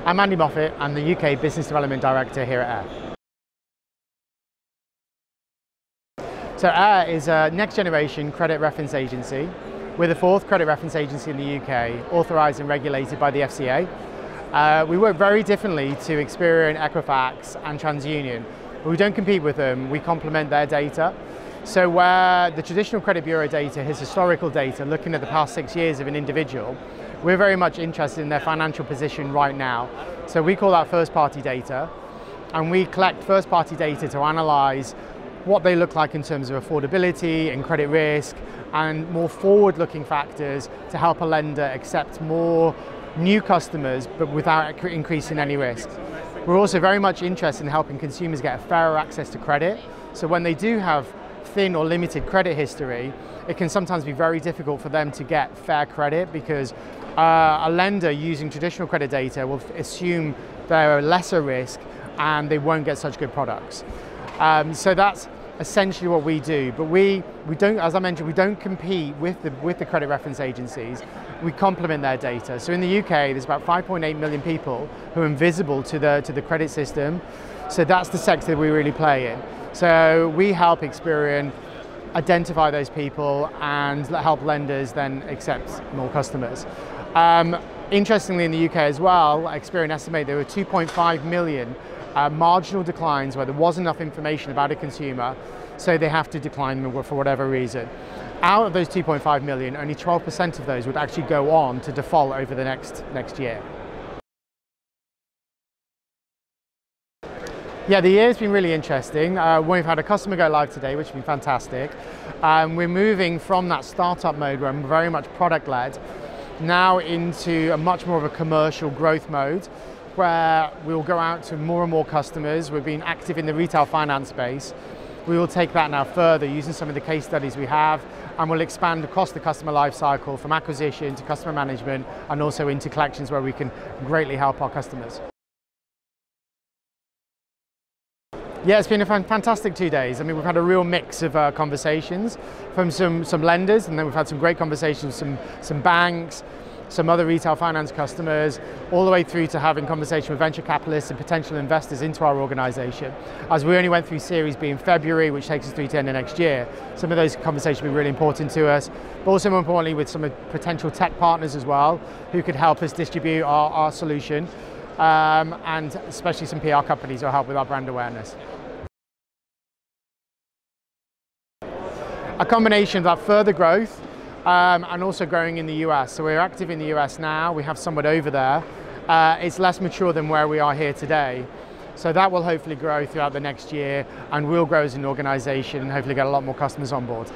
I'm Andy Moffat. I'm the UK Business Development Director here at Aire. So Aire is a next generation credit reference agency. We're the fourth credit reference agency in the UK, authorised and regulated by the FCA. We work very differently to Experian, Equifax and TransUnion. We don't compete with them, we complement their data. So where the traditional credit bureau data is historical data, looking at the past 6 years of an individual, we're very much interested in their financial position right now. So we call that first-party data, and we collect first-party data to analyse what they look like in terms of affordability and credit risk, and more forward-looking factors to help a lender accept more new customers, but without increasing any risk. We're also very much interested in helping consumers get a fairer access to credit. So when they do have thin or limited credit history, it can sometimes be very difficult for them to get fair credit because a lender using traditional credit data will assume they're lesser risk and they won't get such good products. So that's essentially what we do. But we don't, as I mentioned, we don't compete with the credit reference agencies. We complement their data. So in the UK, there's about 5.8 million people who are invisible to the credit system. So that's the sector we really play in. So we help Experian identify those people and help lenders then accept more customers. Interestingly, in the UK as well, Experian estimate there were 2.5 million marginal declines where there wasn't enough information about a consumer, so they have to decline them for whatever reason. Out of those 2.5 million, only 12% of those would actually go on to default over the next year. Yeah, the year's been really interesting. We've had a customer go live today, which has been fantastic. We're moving from that startup mode where I'm very much product-led, now into a much more of a commercial growth mode, where we'll go out to more and more customers. We've been active in the retail finance space. We will take that now further using some of the case studies we have, and we'll expand across the customer life cycle from acquisition to customer management and also into collections where we can greatly help our customers. Yeah, it's been a fantastic 2 days. I mean, we've had a real mix of conversations from some lenders, and then we've had some great conversations with some banks, some other retail finance customers, all the way through to having conversation with venture capitalists and potential investors into our organisation. As we only went through Series B in February, which takes us through to the end of next year, some of those conversations will be really important to us, but also more importantly with some potential tech partners as well, who could help us distribute our solution, and especially some PR companies who will help with our brand awareness. A combination of that further growth and also growing in the US. So we're active in the US now, we have somewhat over there. It's less mature than where we are here today. So that will hopefully grow throughout the next year, and we'll grow as an organisation and hopefully get a lot more customers on board.